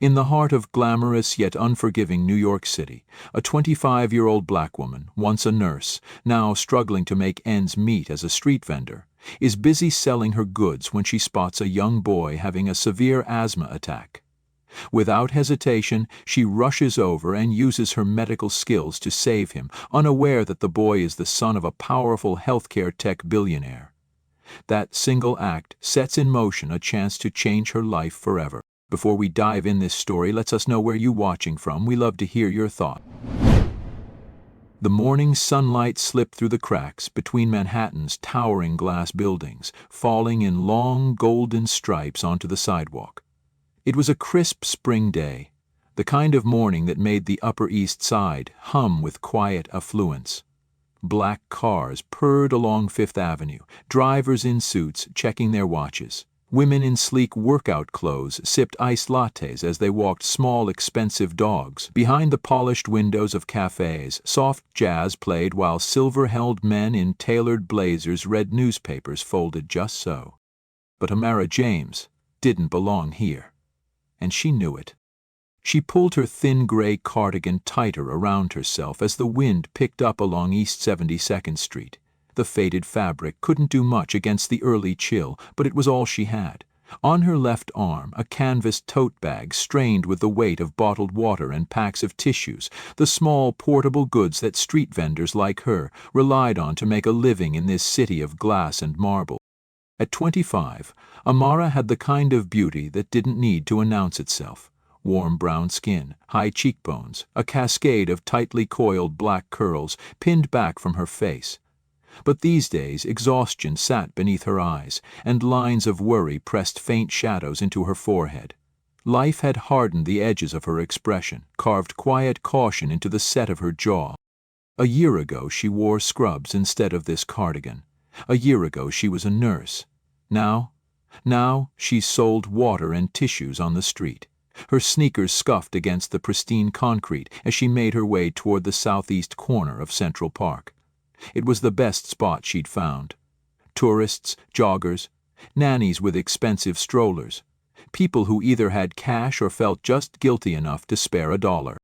In the heart of glamorous yet unforgiving New York City, a 25-year-old black woman, once a nurse, now struggling to make ends meet as a street vendor, is busy selling her goods when she spots a young boy having a severe asthma attack. Without hesitation, she rushes over and uses her medical skills to save him, unaware that the boy is the son of a powerful healthcare tech billionaire. That single act sets in motion a chance to change her life forever. Before we dive in this story, let us know where you're watching from. We love to hear your thoughts. The morning sunlight slipped through the cracks between Manhattan's towering glass buildings, falling in long golden stripes onto the sidewalk. It was a crisp spring day, the kind of morning that made the Upper East Side hum with quiet affluence. Black cars purred along Fifth Avenue, drivers in suits checking their watches. Women in sleek workout clothes sipped iced lattes as they walked small, expensive dogs. Behind the polished windows of cafes, soft jazz played while silver-held men in tailored blazers read newspapers folded just so. But Amara James didn't belong here, and she knew it. She pulled her thin gray cardigan tighter around herself as the wind picked up along East 72nd Street. The faded fabric couldn't do much against the early chill, but it was all she had. On her left arm, a canvas tote bag strained with the weight of bottled water and packs of tissues, the small portable goods that street vendors like her relied on to make a living in this city of glass and marble. At 25, Amara had the kind of beauty that didn't need to announce itself. Warm brown skin, high cheekbones, a cascade of tightly coiled black curls pinned back from her face. But these days exhaustion sat beneath her eyes, and lines of worry pressed faint shadows into her forehead. Life had hardened the edges of her expression, carved quiet caution into the set of her jaw. A year ago she wore scrubs instead of this cardigan. A year ago she was a nurse. Now she sold water and tissues on the street. Her sneakers scuffed against the pristine concrete as she made her way toward the southeast corner of Central Park. It was the best spot she'd found. Tourists, joggers, nannies with expensive strollers, people who either had cash or felt just guilty enough to spare $1.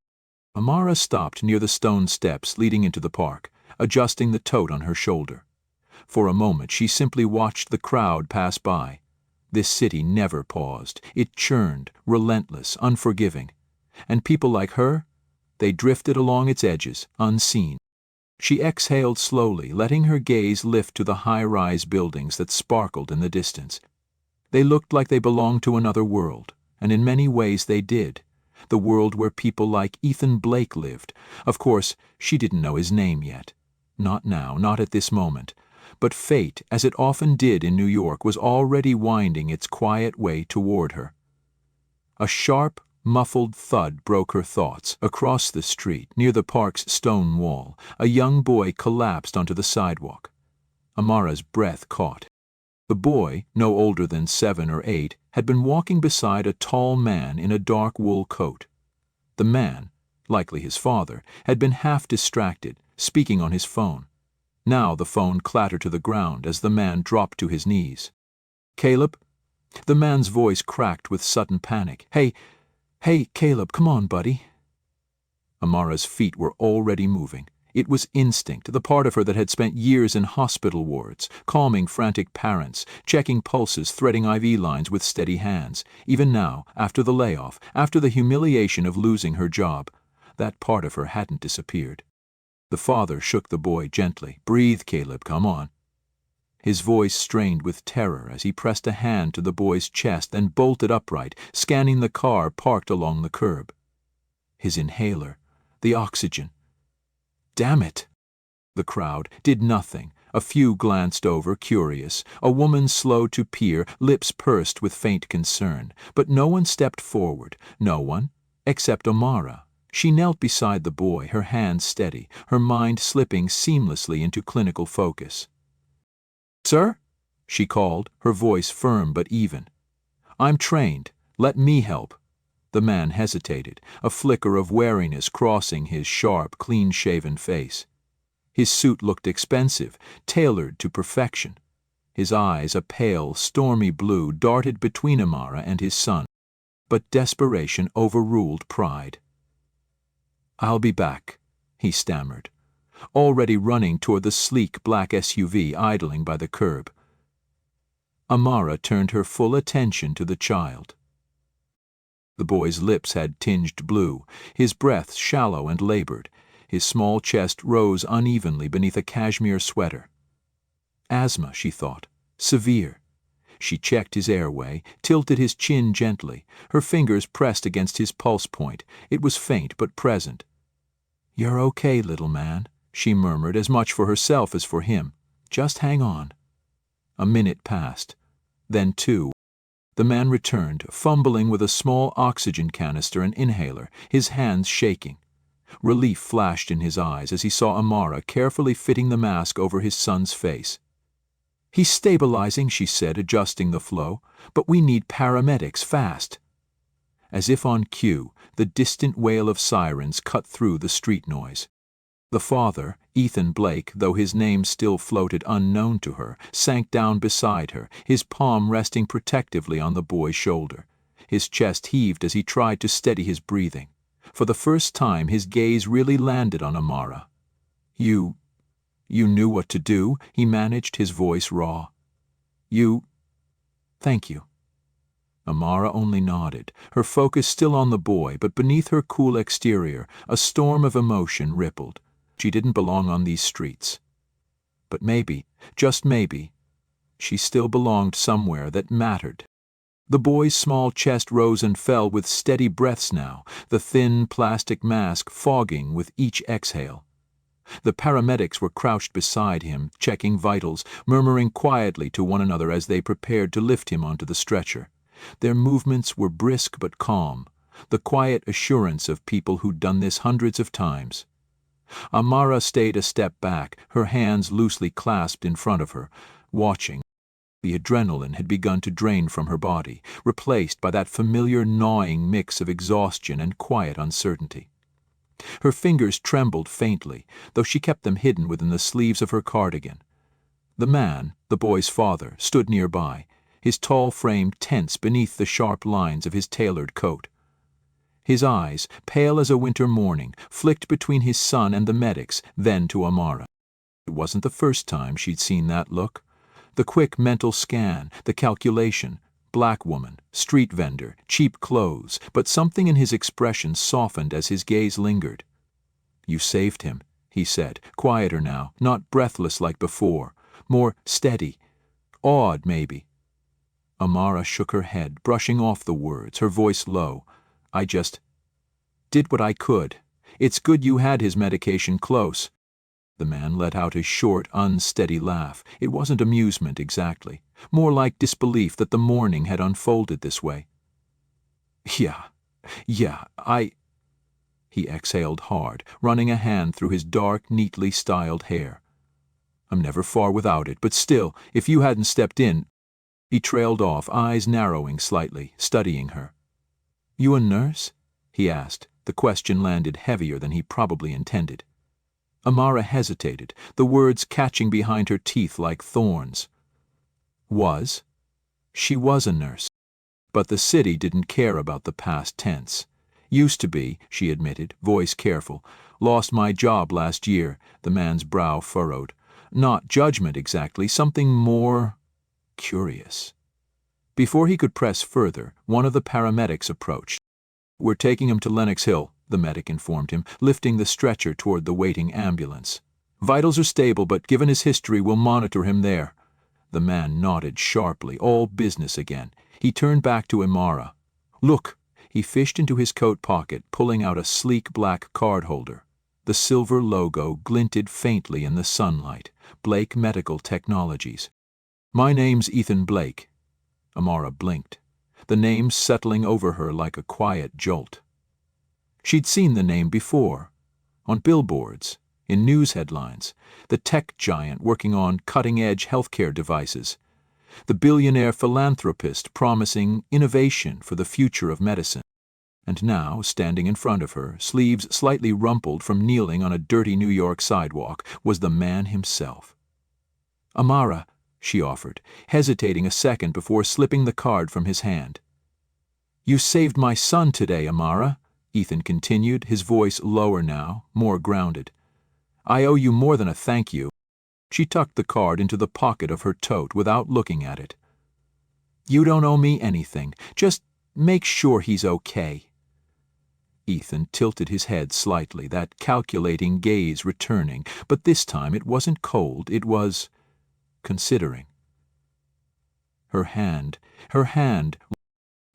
Amara stopped near the stone steps leading into the park, adjusting the tote on her shoulder. For a moment she simply watched the crowd pass by. This city never paused. It churned, relentless, unforgiving. And people like her, they drifted along its edges, unseen. She exhaled slowly, letting her gaze lift to the high-rise buildings that sparkled in the distance. They looked like they belonged to another world, and in many ways they did. The world where people like Ethan Blake lived. Of course, she didn't know his name yet. Not now, not at this moment. But fate, as it often did in New York, was already winding its quiet way toward her. A sharp, muffled thud broke her thoughts. Across the street, near the park's stone wall, a young boy collapsed onto the sidewalk. Amara's breath caught. The boy, no older than 7 or 8, had been walking beside a tall man in a dark wool coat. The man, likely his father, had been half distracted, speaking on his phone. Now the phone clattered to the ground as the man dropped to his knees. "Caleb?" The man's voice cracked with sudden panic. Hey, Caleb, come on, buddy." Amara's feet were already moving. It was instinct, the part of her that had spent years in hospital wards, calming frantic parents, checking pulses, threading IV lines with steady hands. Even now, after the layoff, after the humiliation of losing her job, that part of her hadn't disappeared. The father shook the boy gently. "Breathe, Caleb, come on." His voice strained with terror as he pressed a hand to the boy's chest and bolted upright, scanning the car parked along the curb. His inhaler, the oxygen. Damn it! The crowd did nothing. A few glanced over, curious. A woman slowed to peer, lips pursed with faint concern. But no one stepped forward. No one, except Amara. She knelt beside the boy, her hands steady, her mind slipping seamlessly into clinical focus. "Sir?" she called, her voice firm but even. "I'm trained. Let me help." The man hesitated, a flicker of wariness crossing his sharp, clean-shaven face. His suit looked expensive, tailored to perfection. His eyes, a pale, stormy blue, darted between Amara and his son. But desperation overruled pride. "I'll be back," he stammered, already running toward the sleek black SUV idling by the curb. Amara turned her full attention to the child. The boy's lips had tinged blue, his breath shallow and labored, his small chest rose unevenly beneath a cashmere sweater. Asthma, she thought. Severe. She checked his airway, tilted his chin gently, her fingers pressed against his pulse point. It was faint but present. "You're okay, little man," she murmured, as much for herself as for him. "Just hang on." A minute passed. Then two. The man returned, fumbling with a small oxygen canister and inhaler, his hands shaking. Relief flashed in his eyes as he saw Amara carefully fitting the mask over his son's face. "He's stabilizing," she said, adjusting the flow, "but we need paramedics fast." As if on cue, the distant wail of sirens cut through the street noise. The father, Ethan Blake, though his name still floated unknown to her, sank down beside her, his palm resting protectively on the boy's shoulder. His chest heaved as he tried to steady his breathing. For the first time, his gaze really landed on Amara. You knew what to do," he managed, his voice raw. Thank you." Amara only nodded, her focus still on the boy, but beneath her cool exterior, a storm of emotion rippled. She didn't belong on these streets. But maybe, just maybe, she still belonged somewhere that mattered. The boy's small chest rose and fell with steady breaths now, the thin plastic mask fogging with each exhale. The paramedics were crouched beside him, checking vitals, murmuring quietly to one another as they prepared to lift him onto the stretcher. Their movements were brisk but calm, the quiet assurance of people who'd done this hundreds of times. Amara stayed a step back, her hands loosely clasped in front of her, watching. The adrenaline had begun to drain from her body, replaced by that familiar gnawing mix of exhaustion and quiet uncertainty. Her fingers trembled faintly, though she kept them hidden within the sleeves of her cardigan. The man, the boy's father, stood nearby, his tall frame tense beneath the sharp lines of his tailored coat. His eyes, pale as a winter morning, flicked between his son and the medics, then to Amara. It wasn't the first time she'd seen that look. The quick mental scan, the calculation, black woman, street vendor, cheap clothes, but something in his expression softened as his gaze lingered. "You saved him," he said, quieter now, not breathless like before, more steady, awed maybe. Amara shook her head, brushing off the words, her voice low. "I just did what I could. It's good you had his medication close." The man let out a short, unsteady laugh. It wasn't amusement exactly, more like disbelief that the morning had unfolded this way. Yeah, He exhaled hard, running a hand through his dark, neatly styled hair. "I'm never far without it, but still, if you hadn't stepped in—" He trailed off, eyes narrowing slightly, studying her. "You a nurse?" he asked. The question landed heavier than he probably intended. Amara hesitated, the words catching behind her teeth like thorns. Was? She was a nurse. But the city didn't care about the past tense. "Used to be," she admitted, voice careful. "Lost my job last year," the man's brow furrowed. Not judgment exactly, something more curious. Before he could press further, one of the paramedics approached. "We're taking him to Lenox Hill," the medic informed him, lifting the stretcher toward the waiting ambulance. "Vitals are stable, but given his history, we'll monitor him there." The man nodded sharply, all business again. He turned back to Amara. "Look!" He fished into his coat pocket, pulling out a sleek black card holder. The silver logo glinted faintly in the sunlight. Blake Medical Technologies. "My name's Ethan Blake." Amara blinked, the name settling over her like a quiet jolt. She'd seen the name before, on billboards, in news headlines, the tech giant working on cutting-edge healthcare devices, the billionaire philanthropist promising innovation for the future of medicine. And now, standing in front of her, sleeves slightly rumpled from kneeling on a dirty New York sidewalk, was the man himself. "Amara," she offered, hesitating a second before slipping the card from his hand. You saved my son today, Amara, Ethan continued, his voice lower now, more grounded. I owe you more than a thank you. She tucked the card into the pocket of her tote without looking at it. You don't owe me anything. Just make sure he's okay. Ethan tilted his head slightly, that calculating gaze returning, but this time it wasn't cold, it was considering. Her hand.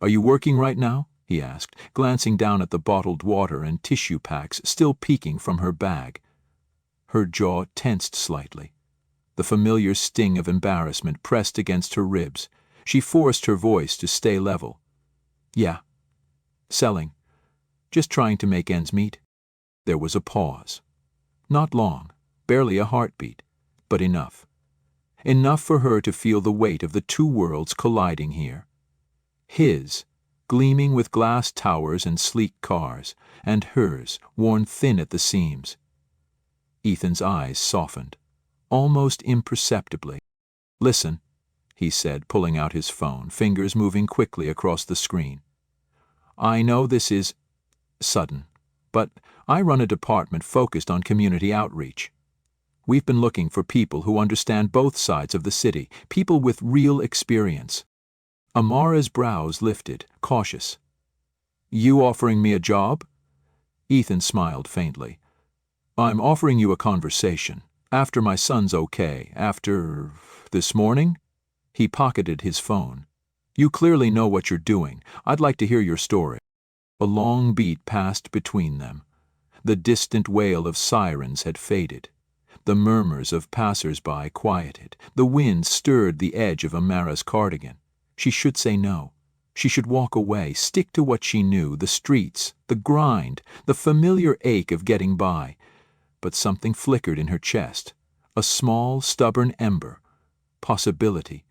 Are you working right now? He asked, glancing down at the bottled water and tissue packs still peeking from her bag. Her jaw tensed slightly. The familiar sting of embarrassment pressed against her ribs. She forced her voice to stay level. Yeah. Selling. Just trying to make ends meet. There was a pause. Not long, barely a heartbeat, but enough. Enough for her to feel the weight of the two worlds colliding here. His, gleaming with glass towers and sleek cars, and hers, worn thin at the seams. Ethan's eyes softened, almost imperceptibly. Listen, he said, pulling out his phone, fingers moving quickly across the screen. I know this is sudden, but I run a department focused on community outreach. We've been looking for people who understand both sides of the city, people with real experience. Amara's brows lifted, cautious. You offering me a job? Ethan smiled faintly. I'm offering you a conversation. After my son's okay, after this morning? He pocketed his phone. You clearly know what you're doing. I'd like to hear your story. A long beat passed between them. The distant wail of sirens had faded. The murmurs of passers-by quieted. The wind stirred the edge of Amara's cardigan. She should say no. She should walk away, stick to what she knew, the streets, the grind, the familiar ache of getting by. But something flickered in her chest. A small, stubborn ember. Possibility.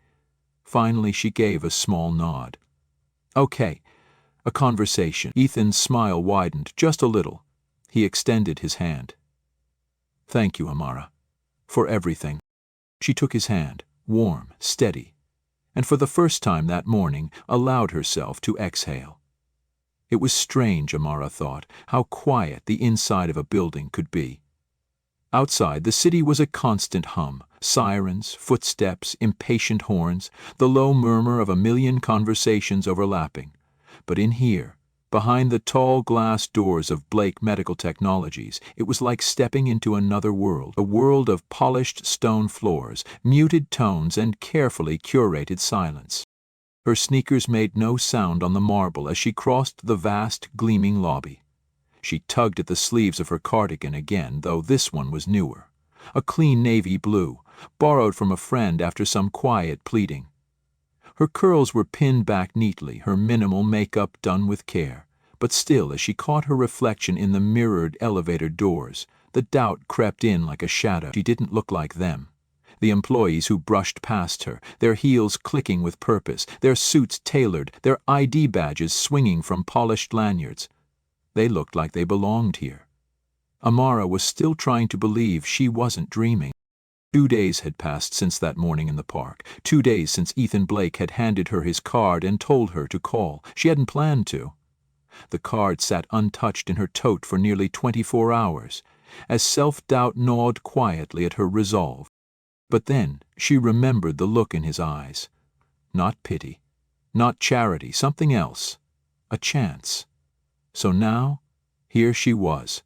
Finally she gave a small nod. Okay. A conversation. Ethan's smile widened just a little. He extended his hand. Thank you, Amara. For everything. She took his hand, warm, steady, and for the first time that morning allowed herself to exhale. It was strange, Amara thought, how quiet the inside of a building could be. Outside, the city was a constant hum, sirens, footsteps, impatient horns, the low murmur of a million conversations overlapping. But in here, behind the tall glass doors of Blake Medical Technologies, it was like stepping into another world, a world of polished stone floors, muted tones, and carefully curated silence. Her sneakers made no sound on the marble as she crossed the vast, gleaming lobby. She tugged at the sleeves of her cardigan again, though this one was newer. A clean navy blue, borrowed from a friend after some quiet pleading. Her curls were pinned back neatly, her minimal makeup done with care. But still, as she caught her reflection in the mirrored elevator doors, the doubt crept in like a shadow. She didn't look like them. The employees who brushed past her, their heels clicking with purpose, their suits tailored, their ID badges swinging from polished lanyards. They looked like they belonged here. Amara was still trying to believe she wasn't dreaming. 2 days had passed since that morning in the park. 2 days since Ethan Blake had handed her his card and told her to call. She hadn't planned to. The card sat untouched in her tote for nearly 24 hours, as self-doubt gnawed quietly at her resolve. But then she remembered the look in his eyes. Not pity, not charity, something else. A chance. So now, here she was.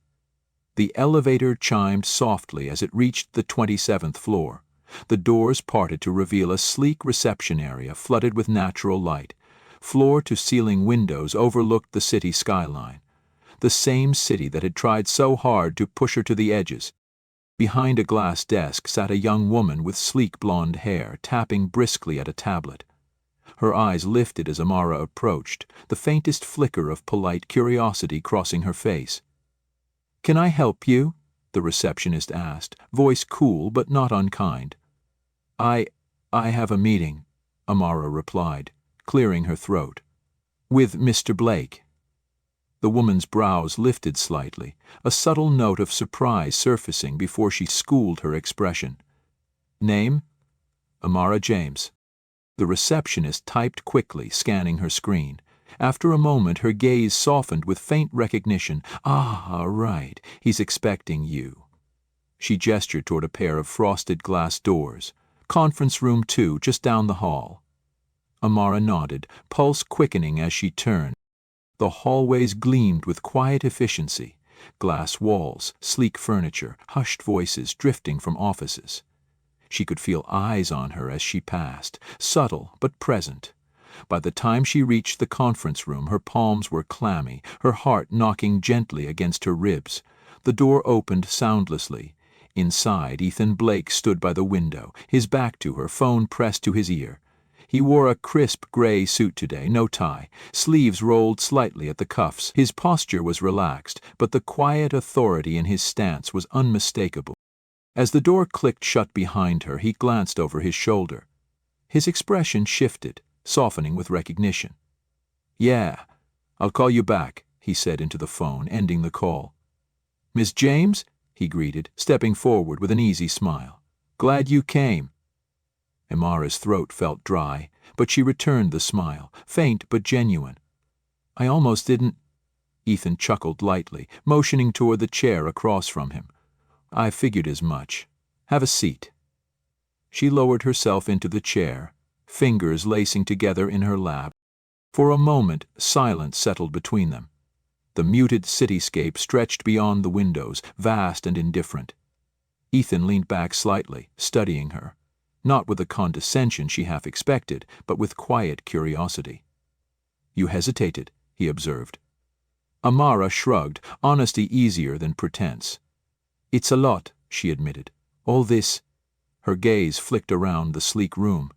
The elevator chimed softly as it reached the 27th floor. The doors parted to reveal a sleek reception area flooded with natural light. Floor-to-ceiling windows overlooked the city skyline. The same city that had tried so hard to push her to the edges. Behind a glass desk sat a young woman with sleek blonde hair, tapping briskly at a tablet. Her eyes lifted as Amara approached, the faintest flicker of polite curiosity crossing her face. "Can I help you?" the receptionist asked, voice cool but not unkind. I have a meeting," Amara replied, clearing her throat. "With Mr. Blake." The woman's brows lifted slightly, a subtle note of surprise surfacing before she schooled her expression. "Name?" "Amara James." The receptionist typed quickly, scanning her screen. After a moment, her gaze softened with faint recognition. Ah, right, he's expecting you. She gestured toward a pair of frosted glass doors. Conference room 2, just down the hall. Amara nodded, pulse quickening as she turned. The hallways gleamed with quiet efficiency. Glass walls, sleek furniture, hushed voices drifting from offices. She could feel eyes on her as she passed, subtle but present. By the time she reached the conference room, her palms were clammy, her heart knocking gently against her ribs. The door opened soundlessly. Inside, Ethan Blake stood by the window, his back to her, phone pressed to his ear. He wore a crisp gray suit today, no tie, sleeves rolled slightly at the cuffs. His posture was relaxed, but the quiet authority in his stance was unmistakable. As the door clicked shut behind her, he glanced over his shoulder. His expression shifted, softening with recognition. "Yeah, I'll call you back," he said into the phone, ending the call. "Miss James?" he greeted, stepping forward with an easy smile. "Glad you came." Amara's throat felt dry, but she returned the smile, faint but genuine. "I almost didn't—" Ethan chuckled lightly, motioning toward the chair across from him. "I figured as much. Have a seat." She lowered herself into the chair, fingers lacing together in her lap. For a moment, silence settled between them. The muted cityscape stretched beyond the windows, vast and indifferent. Ethan leaned back slightly, studying her, not with the condescension she half expected, but with quiet curiosity. "You hesitated," he observed. Amara shrugged, honesty easier than pretense. "It's a lot," she admitted. "All this—" Her gaze flicked around the sleek room.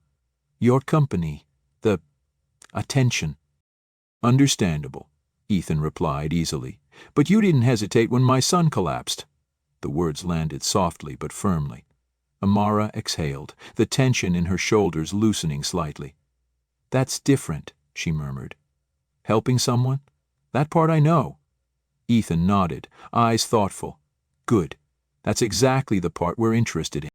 "Your company, the attention." "Understandable," Ethan replied easily. "But you didn't hesitate when my son collapsed." The words landed softly but firmly. Amara exhaled, the tension in her shoulders loosening slightly. "That's different," she murmured. "Helping someone? That part I know." Ethan nodded, eyes thoughtful. "Good. That's exactly the part we're interested in."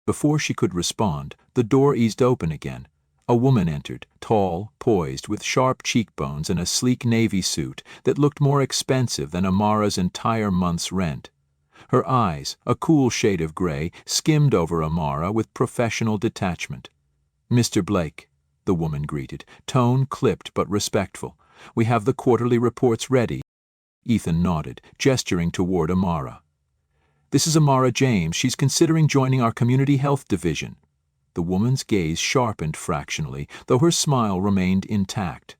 Before she could respond, the door eased open again. A woman entered, tall, poised, with sharp cheekbones and a sleek navy suit that looked more expensive than Amara's entire month's rent. Her eyes, a cool shade of gray, skimmed over Amara with professional detachment. "Mr. Blake," the woman greeted, tone clipped but respectful. "We have the quarterly reports ready." Ethan nodded, gesturing toward Amara. "This is Amara James. She's considering joining our community health division." The woman's gaze sharpened fractionally, though her smile remained intact.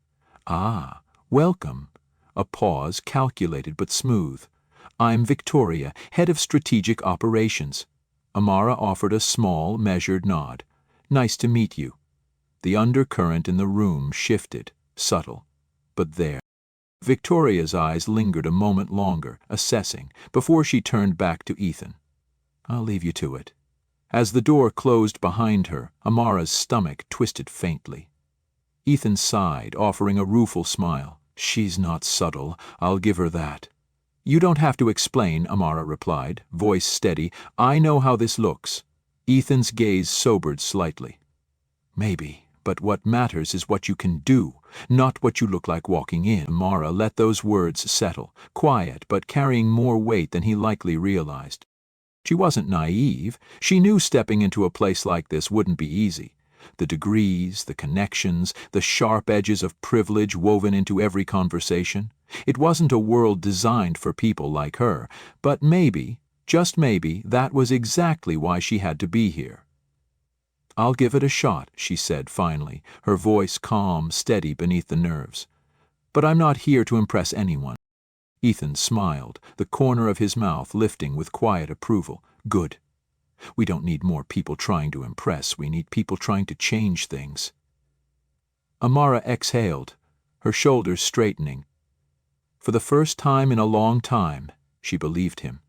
"Ah, welcome." A pause, calculated but smooth. "I'm Victoria, head of strategic operations." Amara offered a small, measured nod. "Nice to meet you." The undercurrent in the room shifted, subtle, but there. Victoria's eyes lingered a moment longer, assessing, before she turned back to Ethan. "I'll leave you to it." As the door closed behind her, Amara's stomach twisted faintly. Ethan sighed, offering a rueful smile. "She's not subtle, I'll give her that." "You don't have to explain," Amara replied, voice steady. "I know how this looks." Ethan's gaze sobered slightly. "Maybe, but what matters is what you can do, not what you look like walking in." Amara let those words settle, quiet but carrying more weight than he likely realized. She wasn't naive. She knew stepping into a place like this wouldn't be easy. The degrees, the connections, the sharp edges of privilege woven into every conversation. It wasn't a world designed for people like her, but maybe, just maybe, that was exactly why she had to be here. "I'll give it a shot," she said finally, her voice calm, steady beneath the nerves. "But I'm not here to impress anyone." Ethan smiled, the corner of his mouth lifting with quiet approval. "Good. We don't need more people trying to impress. We need people trying to change things." Amara exhaled, her shoulders straightening. For the first time in a long time, she believed him.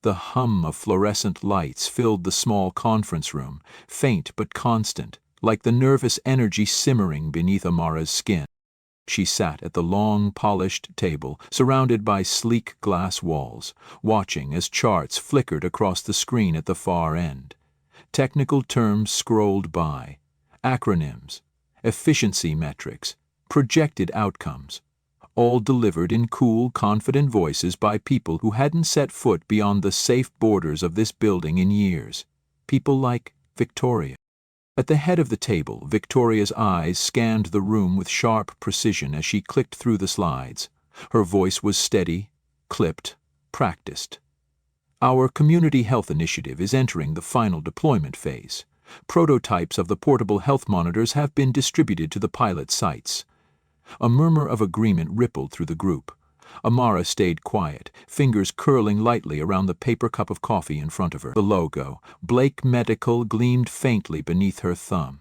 The hum of fluorescent lights filled the small conference room, faint but constant, like the nervous energy simmering beneath Amara's skin. She sat at the long, polished table, surrounded by sleek glass walls, watching as charts flickered across the screen at the far end. Technical terms scrolled by. Acronyms, efficiency metrics, projected outcomes, all delivered in cool, confident voices by people who hadn't set foot beyond the safe borders of this building in years. People like Victoria. At the head of the table, Victoria's eyes scanned the room with sharp precision as she clicked through the slides. Her voice was steady, clipped, practiced. Our community health initiative is entering the final deployment phase. Prototypes of the portable health monitors have been distributed to the pilot sites. A murmur of agreement rippled through the group. Amara stayed quiet, fingers curling lightly around the paper cup of coffee in front of her. The logo, Blake Medical, gleamed faintly beneath her thumb.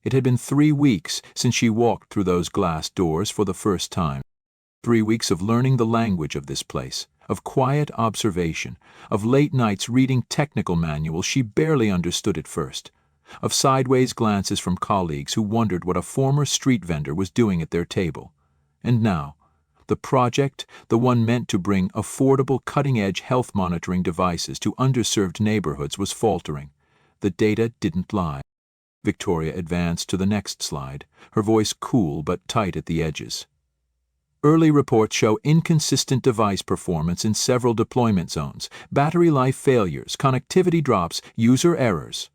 It had been 3 weeks since she walked through those glass doors for the first time. 3 weeks of learning the language of this place, of quiet observation, of late nights reading technical manuals she barely understood at first, of sideways glances from colleagues who wondered what a former street vendor was doing at their table. And now, the project, the one meant to bring affordable, cutting-edge health monitoring devices to underserved neighborhoods, was faltering. The data didn't lie. Victoria advanced to the next slide, her voice cool but tight at the edges. Early reports show inconsistent device performance in several deployment zones, battery life failures, connectivity drops, user errors.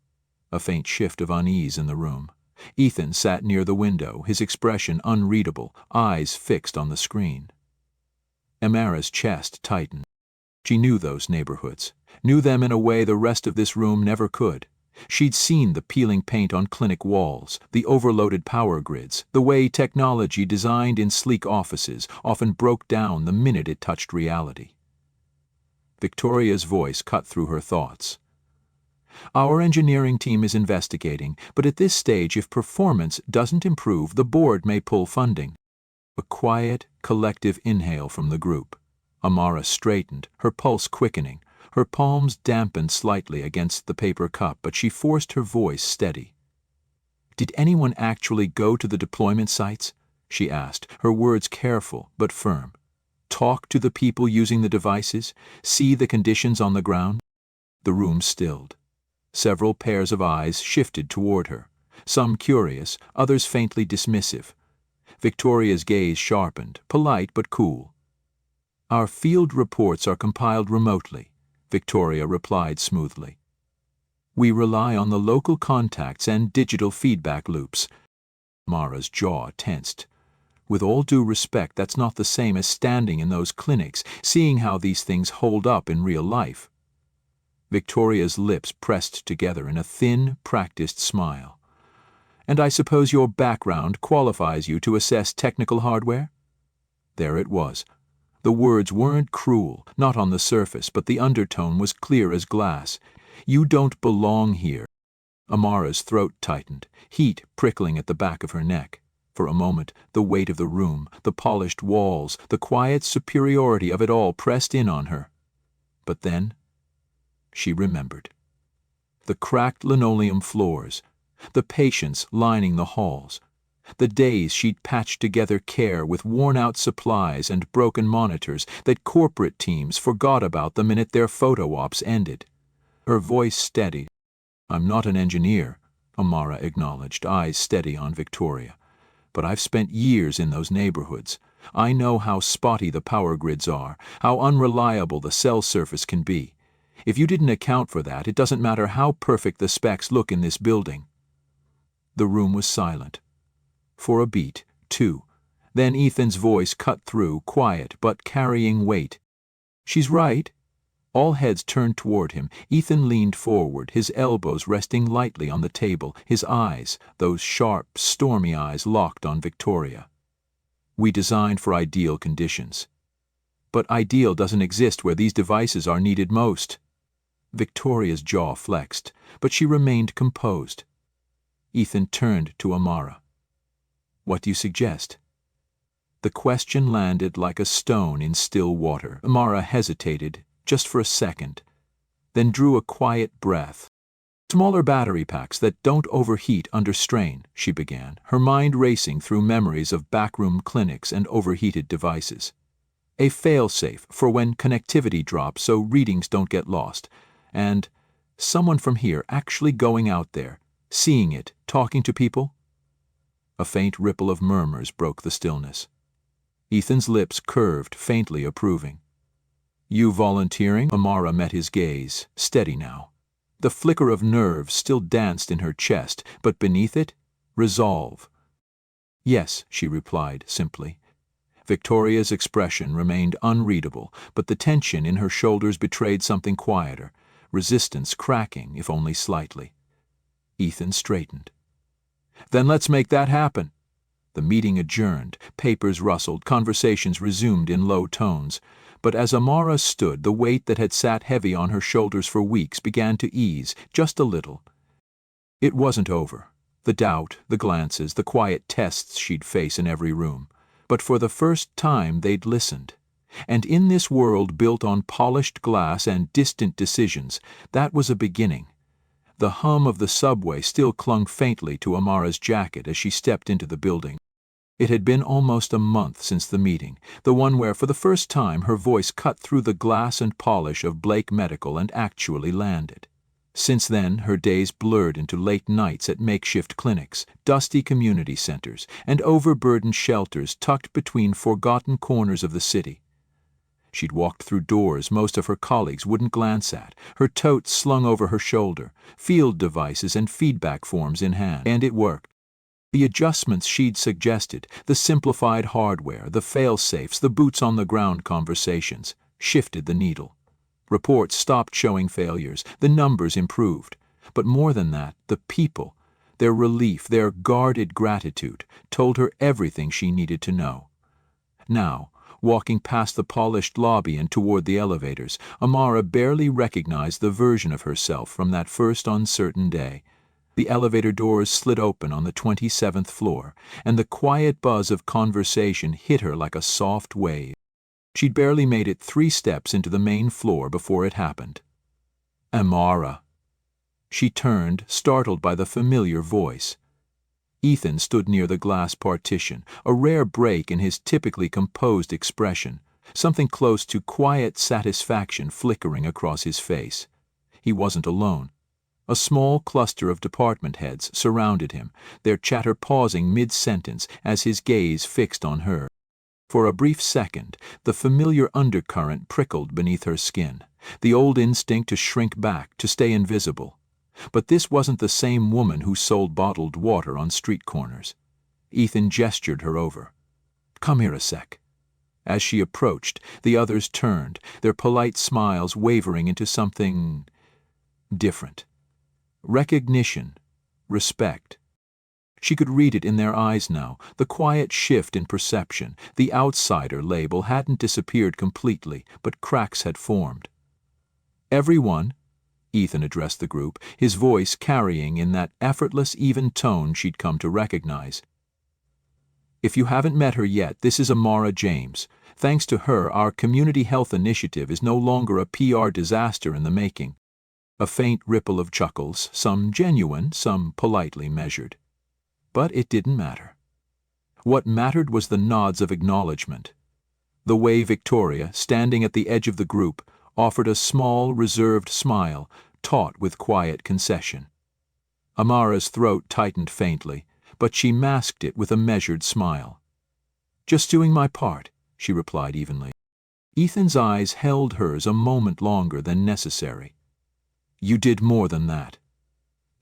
A faint shift of unease in the room. Ethan sat near the window, his expression unreadable, eyes fixed on the screen. Amara's chest tightened. She knew those neighborhoods, knew them in a way the rest of this room never could. She'd seen the peeling paint on clinic walls, the overloaded power grids, the way technology designed in sleek offices often broke down the minute it touched reality. Victoria's voice cut through her thoughts. Our engineering team is investigating, but at this stage, if performance doesn't improve, the board may pull funding. A quiet, collective inhale from the group. Amara straightened, her pulse quickening. Her palms dampened slightly against the paper cup, but she forced her voice steady. "Did anyone actually go to the deployment sites?" she asked, her words careful but firm. "Talk to the people using the devices? See the conditions on the ground?" The room stilled. Several pairs of eyes shifted toward her, some curious, others faintly dismissive. Victoria's gaze sharpened, polite but cool. "Our field reports are compiled remotely," Victoria replied smoothly. "We rely on the local contacts and digital feedback loops." Mara's jaw tensed. With all due respect, that's not the same as standing in those clinics, seeing how these things hold up in real life. Victoria's lips pressed together in a thin, practiced smile. "And I suppose your background qualifies you to assess technical hardware?" There it was. The words weren't cruel, not on the surface, but the undertone was clear as glass. "You don't belong here." Amara's throat tightened, heat prickling at the back of her neck. For a moment, the weight of the room, the polished walls, the quiet superiority of it all pressed in on her. But then she remembered. The cracked linoleum floors, the patients lining the halls, the days she'd patched together care with worn-out supplies and broken monitors that corporate teams forgot about the minute their photo ops ended. Her voice steadied. "I'm not an engineer," Amara acknowledged, eyes steady on Victoria. "But I've spent years in those neighborhoods. I know how spotty the power grids are, how unreliable the cell surface can be. If you didn't account for that, it doesn't matter how perfect the specs look in this building." The room was silent. For a beat, two. Then Ethan's voice cut through, quiet but carrying weight. "She's right." All heads turned toward him. Ethan leaned forward, his elbows resting lightly on the table, his eyes, those sharp, stormy eyes, locked on Victoria. "We designed for ideal conditions. But ideal doesn't exist where these devices are needed most." Victoria's jaw flexed, but she remained composed. Ethan turned to Amara. "What do you suggest?" The question landed like a stone in still water. Amara hesitated, just for a second, then drew a quiet breath. "Smaller battery packs that don't overheat under strain," she began, her mind racing through memories of backroom clinics and overheated devices. "A fail-safe for when connectivity drops so readings don't get lost. And someone from here actually going out there, seeing it, talking to people." A faint ripple of murmurs broke the stillness. Ethan's lips curved, faintly approving. "You volunteering?" Amara met his gaze, steady now. The flicker of nerves still danced in her chest, but beneath it, resolve. "Yes," she replied simply. Victoria's expression remained unreadable, but the tension in her shoulders betrayed something quieter, resistance cracking, if only slightly. Ethan straightened. "Then let's make that happen." The meeting adjourned, papers rustled, conversations resumed in low tones. But as Amara stood, the weight that had sat heavy on her shoulders for weeks began to ease, just a little. It wasn't over. The doubt, the glances, the quiet tests she'd face in every room. But for the first time they'd listened. And in this world built on polished glass and distant decisions, that was a beginning. The hum of the subway still clung faintly to Amara's jacket as she stepped into the building. It had been almost a month since the meeting, the one where for the first time her voice cut through the glass and polish of Blake Medical and actually landed. Since then, her days blurred into late nights at makeshift clinics, dusty community centers, and overburdened shelters tucked between forgotten corners of the city. She'd walked through doors most of her colleagues wouldn't glance at, her totes slung over her shoulder, field devices and feedback forms in hand, and it worked. The adjustments she'd suggested, the simplified hardware, the fail-safes, the boots-on-the-ground conversations, shifted the needle. Reports stopped showing failures, the numbers improved. But more than that, the people, their relief, their guarded gratitude, told her everything she needed to know. Now, walking past the polished lobby and toward the elevators, Amara barely recognized the version of herself from that first uncertain day. The elevator doors slid open on the 27th floor, and the quiet buzz of conversation hit her like a soft wave. She'd barely made it 3 steps into the main floor before it happened. "Amara." She turned, startled by the familiar voice. Ethan stood near the glass partition, a rare break in his typically composed expression, something close to quiet satisfaction flickering across his face. He wasn't alone. A small cluster of department heads surrounded him, their chatter pausing mid-sentence as his gaze fixed on her. For a brief second, the familiar undercurrent prickled beneath her skin, the old instinct to shrink back, to stay invisible. But this wasn't the same woman who sold bottled water on street corners. Ethan gestured her over. "Come here a sec." As she approached, the others turned, their polite smiles wavering into something different. Recognition, respect. She could read it in their eyes now, the quiet shift in perception. The outsider label hadn't disappeared completely, but cracks had formed. "Everyone," Ethan addressed the group, his voice carrying in that effortless, even tone she'd come to recognize. "If you haven't met her yet, this is Amara James. Thanks to her, our community health initiative is no longer a PR disaster in the making." A faint ripple of chuckles, some genuine, some politely measured. But it didn't matter. What mattered was the nods of acknowledgement. The way Victoria, standing at the edge of the group, offered a small, reserved smile, taut with quiet concession. Amara's throat tightened faintly, but she masked it with a measured smile. "Just doing my part," she replied evenly. Ethan's eyes held hers a moment longer than necessary. "You did more than that."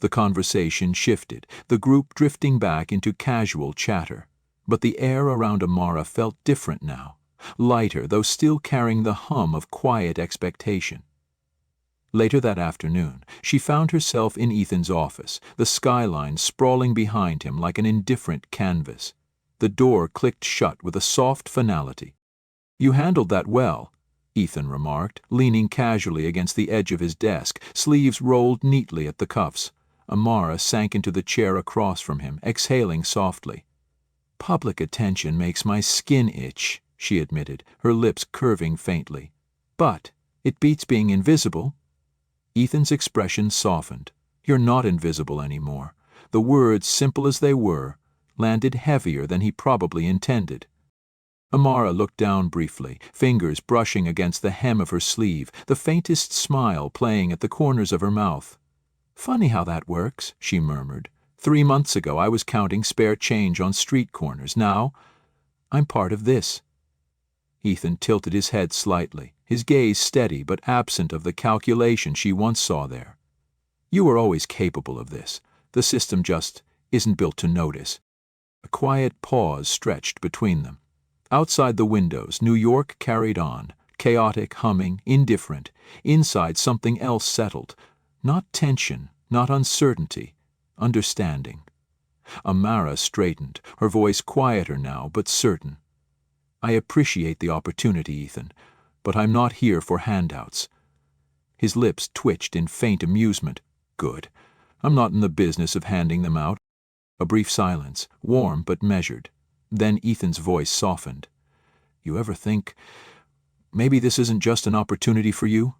The conversation shifted, the group drifting back into casual chatter. But the air around Amara felt different now, lighter, though still carrying the hum of quiet expectation. Later that afternoon, she found herself in Ethan's office, the skyline sprawling behind him like an indifferent canvas. The door clicked shut with a soft finality. "You handled that well," Ethan remarked, leaning casually against the edge of his desk, sleeves rolled neatly at the cuffs. Amara sank into the chair across from him, exhaling softly. "Public attention makes my skin itch," she admitted, her lips curving faintly. "But it beats being invisible." Ethan's expression softened. "You're not invisible anymore." The words, simple as they were, landed heavier than he probably intended. Amara looked down briefly, fingers brushing against the hem of her sleeve, the faintest smile playing at the corners of her mouth. "Funny how that works," she murmured, 3 months ago I was counting spare change on street corners. Now, I'm part of this." Ethan tilted his head slightly, his gaze steady but absent of the calculation she once saw there. "You were always capable of this. The system just isn't built to notice." A quiet pause stretched between them. Outside the windows, New York carried on, chaotic, humming, indifferent. Inside, something else settled. Not tension, not uncertainty, understanding. Amara straightened, her voice quieter now, but certain. "I appreciate the opportunity, Ethan, but I'm not here for handouts." His lips twitched in faint amusement. "Good. I'm not in the business of handing them out." A brief silence, warm but measured. Then Ethan's voice softened. "You ever think, maybe this isn't just an opportunity for you?"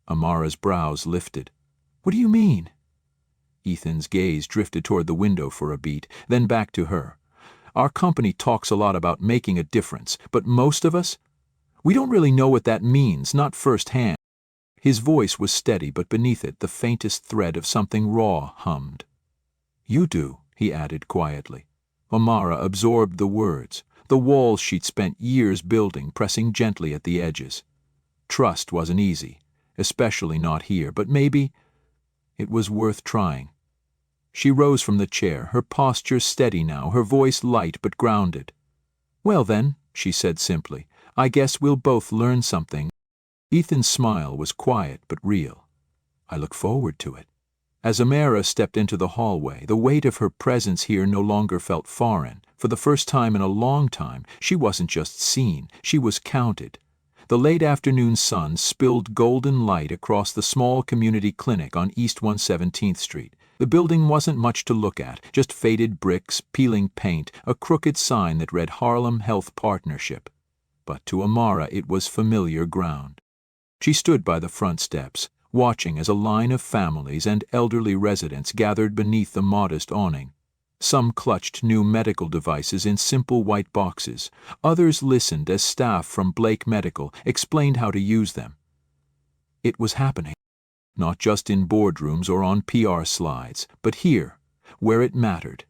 Amara's brows lifted. "What do you mean?" Ethan's gaze drifted toward the window for a beat, then back to her. "Our company talks a lot about making a difference, but most of us, we don't really know what that means, not firsthand." His voice was steady, but beneath it the faintest thread of something raw hummed. "You do," he added quietly. Amara absorbed the words, the walls she'd spent years building, pressing gently at the edges. Trust wasn't easy, especially not here, but maybe it was worth trying. She rose from the chair, her posture steady now, her voice light but grounded. "Well then," she said simply, "I guess we'll both learn something." Ethan's smile was quiet but real. "I look forward to it." As Amara stepped into the hallway, the weight of her presence here no longer felt foreign. For the first time in a long time, she wasn't just seen, she was counted. The late afternoon sun spilled golden light across the small community clinic on East 117th Street. The building wasn't much to look at, just faded bricks, peeling paint, a crooked sign that read Harlem Health Partnership. But to Amara it was familiar ground. She stood by the front steps, watching as a line of families and elderly residents gathered beneath the modest awning. Some clutched new medical devices in simple white boxes. Others listened as staff from Blake Medical explained how to use them. It was happening, not just in boardrooms or on PR slides, but here, where it mattered.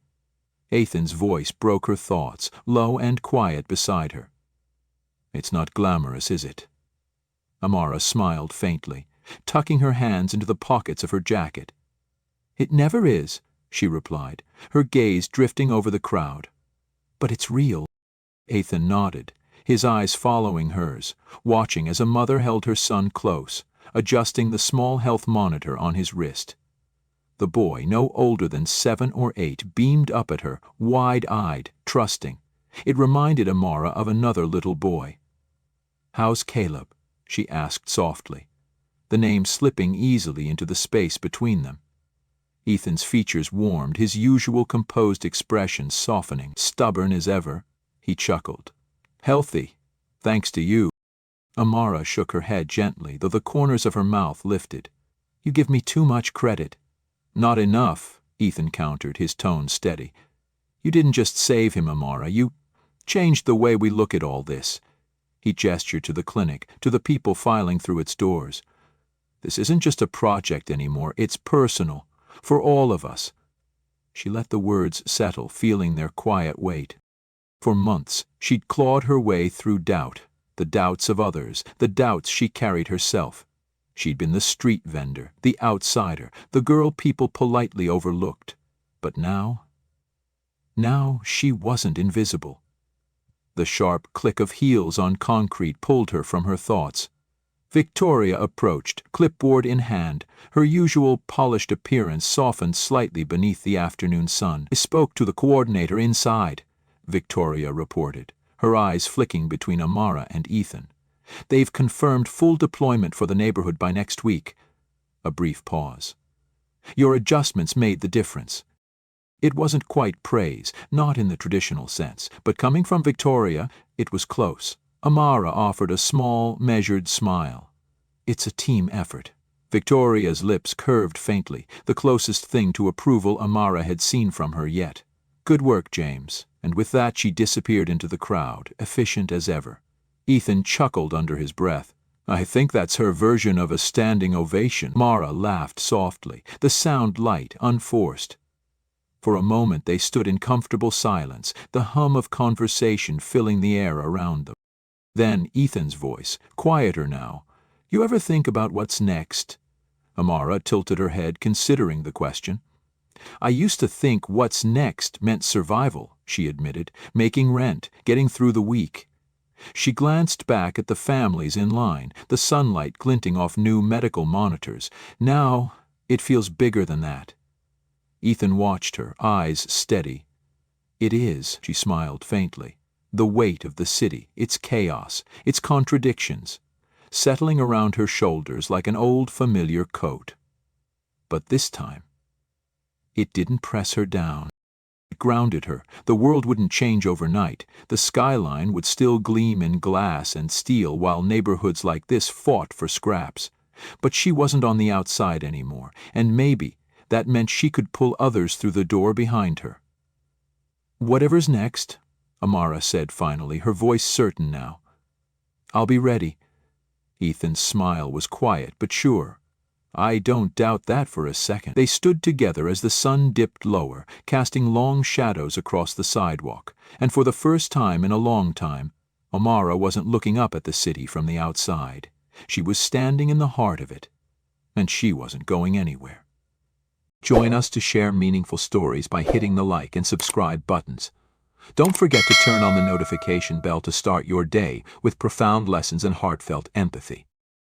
Ethan's voice broke her thoughts, low and quiet beside her. "It's not glamorous, is it?" Amara smiled faintly, tucking her hands into the pockets of her jacket. "It never is," she replied, her gaze drifting over the crowd. "But it's real." Ethan nodded, his eyes following hers, watching as a mother held her son close, adjusting the small health monitor on his wrist. The boy, no older than 7 or 8, beamed up at her, wide-eyed, trusting. It reminded Amara of another little boy. "How's Caleb?" she asked softly, the name slipping easily into the space between them. Ethan's features warmed, his usual composed expression softening. "Stubborn as ever," he chuckled. "Healthy, thanks to you." Amara shook her head gently, though the corners of her mouth lifted. "You give me too much credit." "Not enough," Ethan countered, his tone steady. "You didn't just save him, Amara. You changed the way we look at all this." He gestured to the clinic, to the people filing through its doors. "This isn't just a project anymore, it's personal, for all of us." She let the words settle, feeling their quiet weight. For months, she'd clawed her way through doubt, the doubts of others, the doubts she carried herself. She'd been the street vendor, the outsider, the girl people politely overlooked. But now she wasn't invisible. The sharp click of heels on concrete pulled her from her thoughts. Victoria approached, clipboard in hand, her usual polished appearance softened slightly beneath the afternoon sun. "I spoke to the coordinator inside," Victoria reported, her eyes flicking between Amara and Ethan. "They've confirmed full deployment for the neighborhood by next week." A brief pause. "Your adjustments made the difference." It wasn't quite praise, not in the traditional sense, but coming from Victoria, it was close. Amara offered a small, measured smile. "It's a team effort." Victoria's lips curved faintly, the closest thing to approval Amara had seen from her yet. "Good work, James." And with that she disappeared into the crowd, efficient as ever. Ethan chuckled under his breath. "I think that's her version of a standing ovation." Amara laughed softly, the sound light, unforced. For a moment they stood in comfortable silence, the hum of conversation filling the air around them. Then Ethan's voice, quieter now. "You ever think about what's next?" Amara tilted her head, considering the question. "I used to think what's next meant survival," she admitted, "making rent, getting through the week." She glanced back at the families in line, the sunlight glinting off new medical monitors. "Now, it feels bigger than that." Ethan watched her, eyes steady. "It is," she smiled faintly. "The weight of the city, its chaos, its contradictions, settling around her shoulders like an old familiar coat." But this time, it didn't press her down. It grounded her. The world wouldn't change overnight. The skyline would still gleam in glass and steel while neighborhoods like this fought for scraps. But she wasn't on the outside anymore, and maybe that meant she could pull others through the door behind her. "Whatever's next," Amara said finally, her voice certain now. "I'll be ready." Ethan's smile was quiet but sure. "I don't doubt that for a second." They stood together as the sun dipped lower, casting long shadows across the sidewalk, and for the first time in a long time, Amara wasn't looking up at the city from the outside. She was standing in the heart of it, and she wasn't going anywhere. Join us to share meaningful stories by hitting the like and subscribe buttons. Don't forget to turn on the notification bell to start your day with profound lessons and heartfelt empathy.